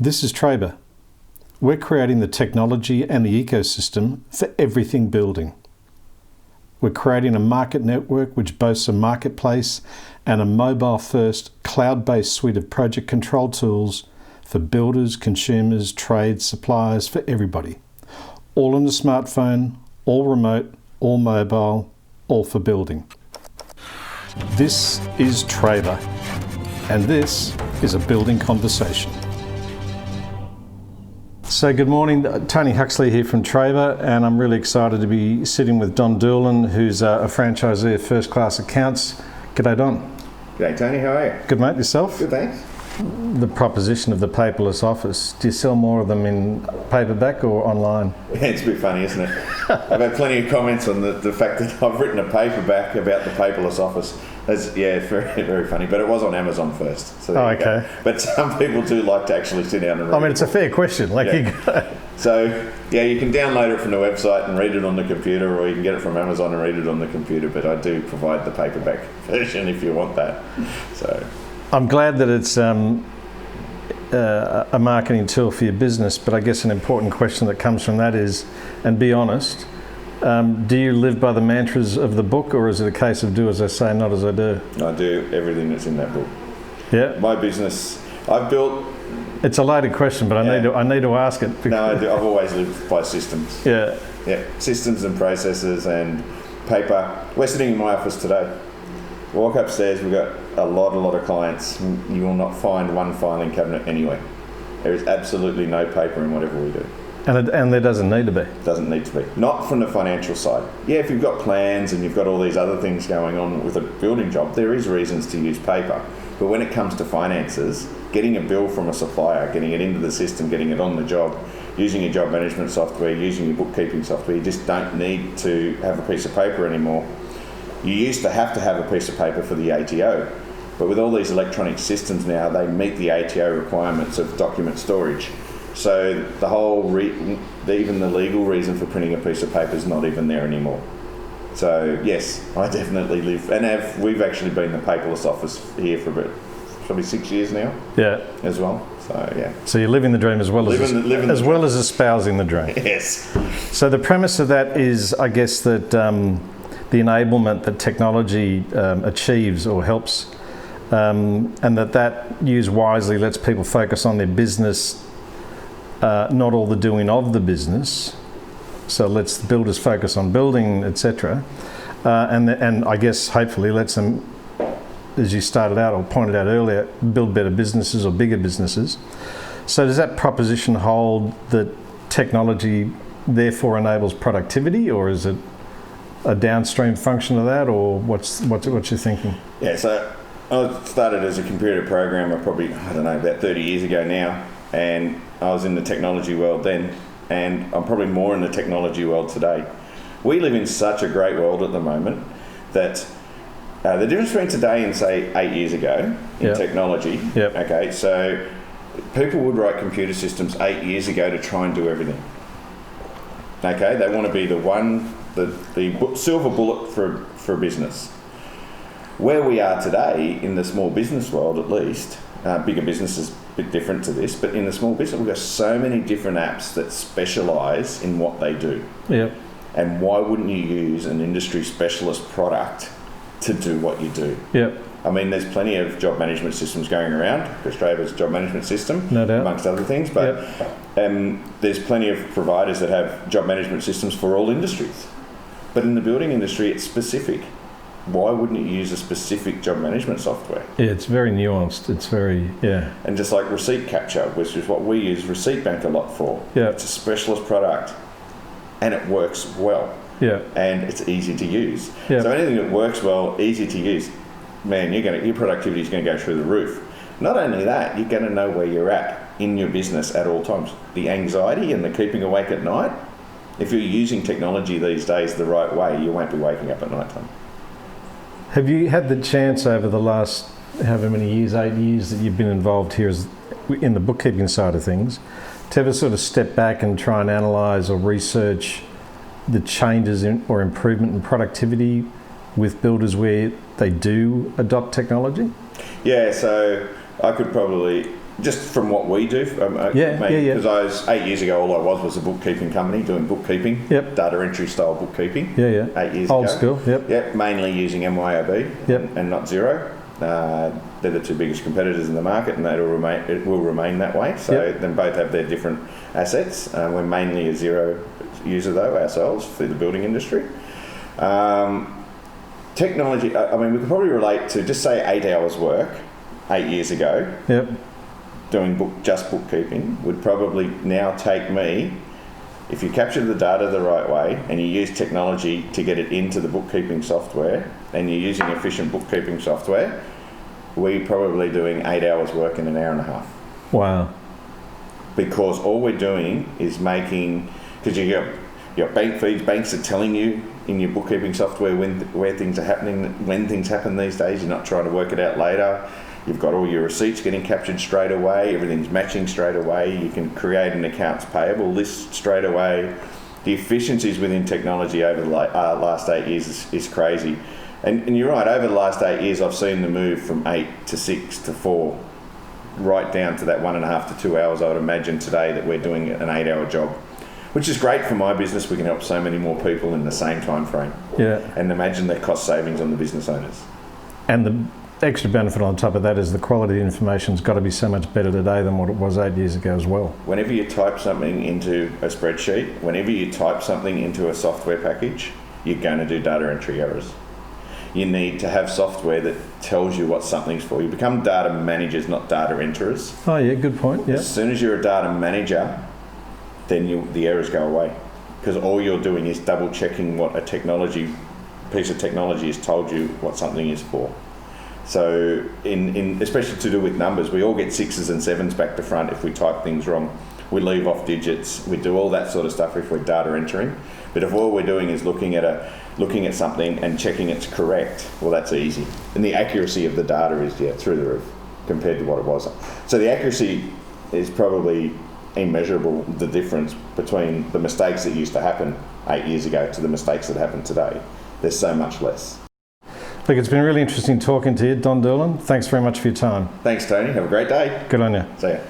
This is Trabr. We're creating the technology and the ecosystem for everything building. We're creating a market network which boasts a marketplace and a mobile-first, cloud-based suite of project control tools for builders, consumers, trades, suppliers, for everybody. All on a smartphone, all remote, all mobile, all for building. This is Trabr, and this is a building conversation. So good morning, Tony Huxley here from Trabr, and I'm really excited to be sitting with Doolan, who's a franchisee of First Class Accounts. G'day, Don. G'day, Tony. How are you? Good, mate. Yourself? Good, thanks. The proposition of the paperless office, do you sell more of them in paperback or online? Yeah, it's a bit funny, isn't it? I've had plenty of comments on the fact that I've written a paperback about the paperless office. It's very, very funny, but it was on Amazon first. So okay. But some people do like to actually sit down and read it's a fair question. So, you can download it from the website and read it on the computer, or you can get it from Amazon and read it on the computer, but I do provide the paperback version if you want that. So, I'm glad that it's a marketing tool for your business, but I guess an important question that comes from that is, and be honest, do you live by the mantras of the book, or is it a case of do as I say, not as I do? I do everything that's in that book. Yeah. My business, I've built... It's a loaded question, but I need to ask it. No, I do. I've always lived by systems. Yeah. Yeah, systems and processes and paper. We're sitting in my office today. Walk upstairs, we've got a lot of clients. You will not find one filing cabinet anywhere. There is absolutely no paper in whatever we do. And there doesn't need to be? Doesn't need to be. Not from the financial side. Yeah, if you've got plans and you've got all these other things going on with a building job, there is reasons to use paper. But when it comes to finances, getting a bill from a supplier, getting it into the system, getting it on the job, using your job management software, using your bookkeeping software, you just don't need to have a piece of paper anymore. You used to have a piece of paper for the ATO, but with all these electronic systems now, they meet the ATO requirements of document storage. So the whole, even the legal reason for printing a piece of paper is not even there anymore. So yes, I definitely live, and we've actually been the paperless office here for about probably 6 years now. Yeah. As well. So yeah. So you're living the dream as well as espousing the dream. Yes. So the premise of that is, I guess, that the enablement that technology achieves or helps, and that used wisely lets people focus on their business, not all the doing of the business. So lets the builders focus on building, etc. And I guess hopefully lets them, as you started out or pointed out earlier, build better businesses or bigger businesses. So does that proposition hold that technology therefore enables productivity, or is it a downstream function of that, or what's your thinking? Yeah, so I started as a computer programmer probably, about 30 years ago now, and I was in the technology world then, and I'm probably more in the technology world today. We live in such a great world at the moment that the difference between today and, say, 8 years ago in technology, okay, so people would write computer systems 8 years ago to try and do everything. Okay, they want to be the silver bullet for a business. Where we are today in the small business world, at least, bigger business is a bit different to this, but in the small business, we've got so many different apps that specialise in what they do. Yep. And why wouldn't you use an industry specialist product to do what you do? Yep. I mean, there's plenty of job management systems going around. Australia's job management system, no doubt, amongst other things. But there's plenty of providers that have job management systems for all industries. But in the building industry, it's specific. Why wouldn't you use a specific job management software? Yeah, it's very nuanced. It's very, And just like receipt capture, which is what we use Receipt Bank a lot for. Yeah. It's a specialist product, and it works well. Yeah. And it's easy to use. Yeah. So anything that works well, easy to use, man, your productivity is going to go through the roof. Not only that, you're going to know where you're at in your business at all times. The anxiety and the keeping awake at night, if you're using technology these days the right way, you won't be waking up at night time. Have you had the chance over the last however many years, 8 years, that you've been involved here in the bookkeeping side of things, to ever sort of step back and try and analyse or research the changes or improvement in productivity with builders where they do adopt technology? Yeah, so I could probably just from what we do, because I was 8 years ago, all I was a bookkeeping company doing bookkeeping, data entry style bookkeeping. 8 years Old ago. school. Mainly using MYOB and not Xero. They're the two biggest competitors in the market, and it will remain that way. So then both have their different assets. We're mainly a Xero user though ourselves for the building industry. Technology. I mean, we could probably relate to just say 8 hours work 8 years ago. Doing just bookkeeping would probably now take me, if you capture the data the right way and you use technology to get it into the bookkeeping software and you're using efficient bookkeeping software, we're probably doing 8 hours work in an hour and a half. Wow. Because all we're doing is making, because you got bank feeds, banks are telling you in your bookkeeping software where things are happening, when things happen these days. You're not trying to work it out later. You've got all your receipts getting captured straight away. Everything's matching straight away. You can create an accounts payable list straight away. The efficiencies within technology over the last 8 years is crazy. And you're right, over the last 8 years, I've seen the move from 8 to 6 to 4, right down to that 1.5 to 2 hours. I would imagine today that we're doing an 8 hour job, which is great for my business. We can help so many more people in the same time frame. And imagine the cost savings on the business owners. And the extra benefit on top of that is the quality of the information's got to be so much better today than what it was 8 years ago as well. Whenever you type something into a spreadsheet, whenever you type something into a software package, you're going to do data entry errors. You need to have software that tells you what something's for. You become data managers, not data enterers. Oh yeah, good point. Yeah. As soon as you're a data manager, then the errors go away, because all you're doing is double checking what a piece of technology has told you what something is for. So in especially to do with numbers, we all get 6s and 7s back to front if we type things wrong. We leave off digits. We do all that sort of stuff if we're data entering. But if all we're doing is looking at something and checking it's correct, well, that's easy. And the accuracy of the data is through the roof compared to what it was. So the accuracy is probably immeasurable, the difference between the mistakes that used to happen 8 years ago to the mistakes that happen today. There's so much less. Look, it's been really interesting talking to you, Don Doolan. Thanks very much for your time. Thanks, Tony. Have a great day. Good on you. See ya.